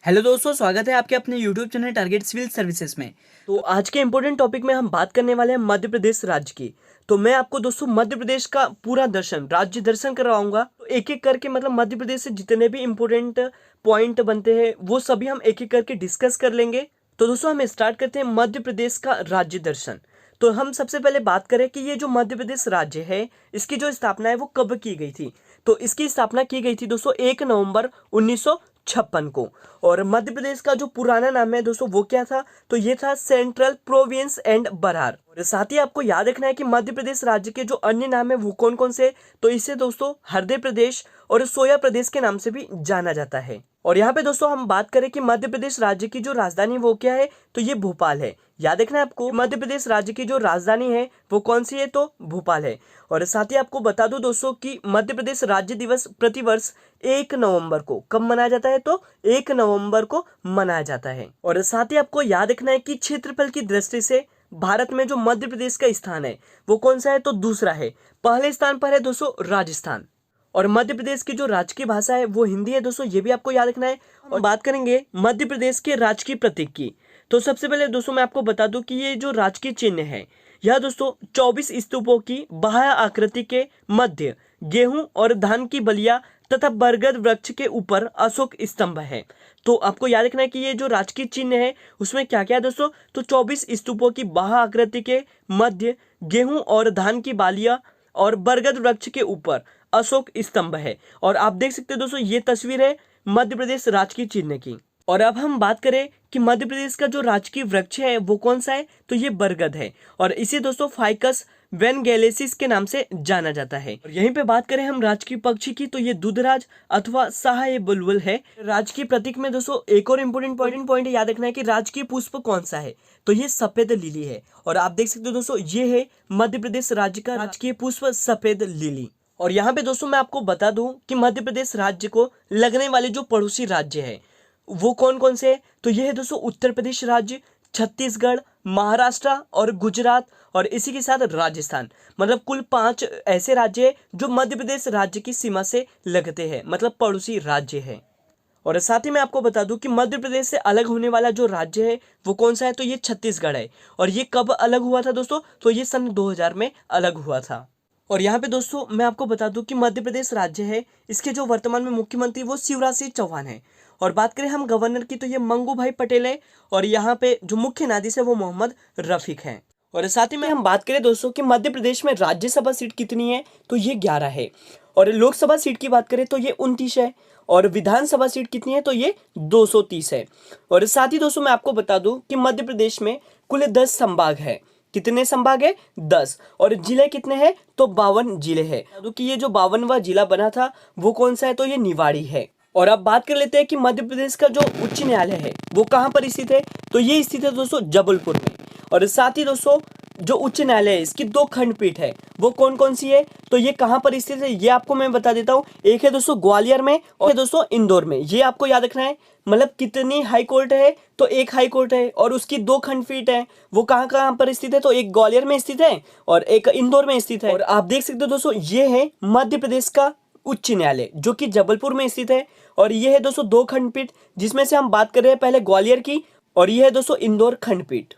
Hello दोस्तों, स्वागत है आपके अपने YouTube channel target civil services में। तो आज के इंपॉर्टेंट टॉपिक में हम बात करने वाले हैं मध्य प्रदेश राज्य की। तो मैं आपको दोस्तों मध्य प्रदेश का पूरा दर्शन राज्य दर्शन करवाऊंगा। तो एक एक करके मतलब मध्य प्रदेश से जितने भी इंपॉर्टेंट पॉइंट बनते हैं वो सभी हम एक एक करके डिस्कस कर लेंगे। तो दोस्तों हम स्टार्ट करते हैं मध्य प्रदेश का राज्य दर्शन। तो हम सबसे पहले बात करें कि ये जो मध्य प्रदेश राज्य है इसकी जो स्थापना है वो कब की गई थी। तो इसकी स्थापना की गई थी दोस्तों 1 नवंबर 1956 को। और मध्य प्रदेश का जो पुराना नाम है दोस्तों वो क्या था, तो ये था सेंट्रल प्रोविंस एंड बरार। और साथ ही आपको याद रखना है कि मध्य प्रदेश राज्य के जो अन्य नाम है वो कौन कौन से, तो इसे दोस्तों हृदय प्रदेश और सोया प्रदेश के नाम से भी जाना जाता है। और यहाँ पे दोस्तों हम बात करें कि मध्य प्रदेश राज्य की जो राजधानी वो क्या है, तो ये भोपाल है। याद रखना है आपको मध्य प्रदेश राज्य की जो राजधानी है वो कौन सी है, तो भोपाल है। और साथ ही आपको बता दूं दोस्तों कि मध्य प्रदेश राज्य दिवस प्रतिवर्ष 1 नवंबर को कब मनाया जाता है, तो 1 नवंबर को मनाया जाता है। और साथ ही आपको याद रखना है कि क्षेत्रफल की दृष्टि से भारत में जो मध्य प्रदेश का स्थान है वो कौन सा है, तो दूसरा है। पहले स्थान पर है दोस्तों राजस्थान। और मध्य प्रदेश की जो राजकीय भाषा है वो हिंदी है दोस्तों, ये भी आपको याद रखना है। और बात करेंगे मध्य प्रदेश के राजकीय प्रतीक की। तो सबसे पहले दोस्तों मैं आपको बता दूं कि ये जो राजकीय चिन्ह है यह दोस्तों 24 स्तूपों की बाह्य आकृति के मध्य गेहूं और धान की बलिया तथा बरगद वृक्ष के ऊपर अशोक स्तंभ है। तो आपको याद रखना है कि ये जो राजकीय चिन्ह है उसमें क्या क्या है दोस्तों, तो 24 स्तूपों की बाह्य आकृति के मध्य गेहूं और धान की बालिया और बरगद वृक्ष के ऊपर अशोक स्तंभ है। और आप देख सकते हैं दोस्तों ये तस्वीर है मध्य प्रदेश राजकीय चिन्ह की। और अब हम बात करें कि मध्य प्रदेश का जो राजकीय वृक्ष है वो कौन सा है, तो ये बरगद है। और इसे दोस्तों फाइकस वेनगेलेसिस के नाम से जाना जाता है। और यहीं पे बात करें हम राजकीय पक्षी की, तो ये दूधराज अथवा शाह बुलबुल है। राजकीय प्रतीक में दोस्तों एक और इम्पोर्टेंट पॉइंट याद रखना है कि राजकीय पुष्प कौन सा है, तो ये सफेद लिली है। और आप देख सकते हो दोस्तों ये है मध्य प्रदेश राज्य का राजकीय पुष्प सफेद लिली। और यहाँ पे दोस्तों मैं आपको बता दूं कि मध्य प्रदेश राज्य को लगने वाले जो पड़ोसी राज्य है वो कौन कौन से हैं? तो ये है दोस्तों उत्तर प्रदेश राज्य, छत्तीसगढ़, महाराष्ट्र और गुजरात और इसी के साथ राजस्थान। मतलब कुल 5 ऐसे राज्य हैं जो मध्य प्रदेश राज्य की सीमा से लगते हैं, मतलब पड़ोसी राज्य है। और साथ ही मैं आपको बता दूं कि मध्य प्रदेश से अलग होने वाला जो राज्य है वो कौन सा है, तो ये छत्तीसगढ़ है। और ये कब अलग हुआ था दोस्तों, तो ये सन 2000 में अलग हुआ था। और यहाँ पे दोस्तों मैं आपको बता दूं कि मध्य प्रदेश राज्य है इसके जो वर्तमान में मुख्यमंत्री वो शिवराज सिंह चौहान है। और बात करें हम गवर्नर की, तो ये मंगू भाई पटेल है। और यहाँ पे जो मुख्य न्यायाधीश है वो मोहम्मद रफीक है। और साथ ही में हम बात करें दोस्तों कि मध्य प्रदेश में राज्यसभा सीट कितनी है, तो ये 11 है। और लोकसभा सीट की बात करें तो ये 29 है। और विधानसभा सीट कितनी है, तो ये 230 है। और साथ ही दोस्तों मैं आपको बता दूं कि मध्य प्रदेश में कुल 10 संभाग है। कितने संभाग है, 10। और जिले कितने हैं, तो 52 जिले हैं। कि ये जो 52वां जिला बना था वो कौन सा है, तो ये निवाड़ी है। और अब बात कर लेते हैं कि मध्य प्रदेश का जो उच्च न्यायालय है वो कहाँ पर स्थित है, तो ये स्थित है दोस्तों जबलपुर में। और साथ ही दोस्तों जो उच्च न्यायालय है इसकी 2 खंडपीठ है वो कौन कौन सी है, तो ये कहाँ पर स्थित है ये आपको मैं बता देता हूँ। एक है दोस्तों ग्वालियर में और दोस्तों इंदौर में, ये आपको याद रखना है। मतलब कितनी हाई कोर्ट है, तो एक हाई कोर्ट है और उसकी 2 खंडपीठ है। वो कहाँ कहाँ पर स्थित है, तो एक ग्वालियर में स्थित है और एक इंदौर में स्थित है। और आप देख सकते हो दोस्तों ये है मध्य प्रदेश का उच्च न्यायालय जो कि जबलपुर में स्थित है। और ये है दोस्तों 2 खंडपीठ जिसमें से हम बात कर रहे हैं पहले ग्वालियर की, और ये है दोस्तों इंदौर खंडपीठ।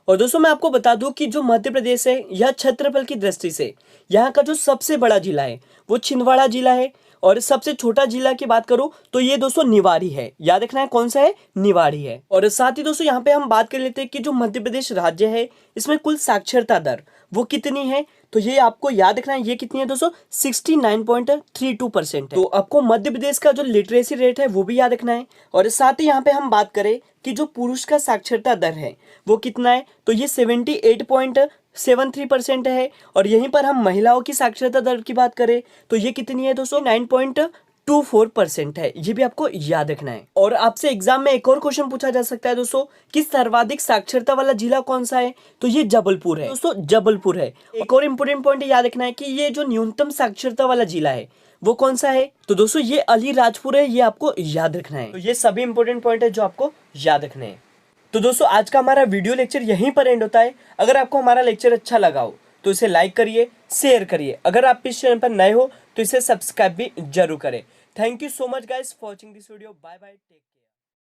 और दोस्तों मैं आपको बता दूं कि जो मध्य प्रदेश है यह क्षेत्रफल की दृष्टि से यहाँ का जो सबसे बड़ा जिला है वो छिंदवाड़ा जिला है। और सबसे छोटा जिला की बात करूं तो ये दोस्तों निवाड़ी है। याद रखना है कौन सा है, निवाड़ी है। और साथ ही दोस्तों यहाँ पे हम बात कर लेते हैं कि जो मध्य प्रदेश राज्य है इसमें कुल साक्षरता दर वो कितनी है, तो ये आपको याद रखना है। ये कितनी है दोस्तों, 69.32% है। तो आपको मध्य प्रदेश का जो लिटरेसी रेट है वो भी याद रखना है। और साथ ही यहाँ पे हम बात करें कि जो पुरुष का साक्षरता दर है वो कितना है, तो ये 78.73% है। और यहीं पर हम महिलाओं की साक्षरता दर की बात करें तो ये कितनी है दोस्तों, 9.24% है। ये भी आपको याद रखना है। और आपसे एग्जाम में एक और क्वेश्चन पूछा जा सकता है दोस्तों कि सर्वाधिक साक्षरता वाला जिला कौन सा है, तो ये जबलपुर है दोस्तों, जबलपुर है। एक और इंपोर्टेंट पॉइंट याद रखना है कि ये जो न्यूनतम साक्षरता वाला जिला है वो कौन सा है, तो दोस्तों ये अलीराजपुर है। ये आपको याद रखना है। तो ये सभी इंपोर्टेंट पॉइंट है जो आपको याद रखने हैं। तो दोस्तों आज का हमारा वीडियो लेक्चर यहीं पर एंड होता है। अगर आपको हमारा लेक्चर अच्छा लगा हो तो इसे लाइक करिए, शेयर करिए। अगर आप इस चैनल पर नए हो तो इसे सब्सक्राइब भी जरूर करें। Thank you so much guys for watching this video. Bye bye, take care.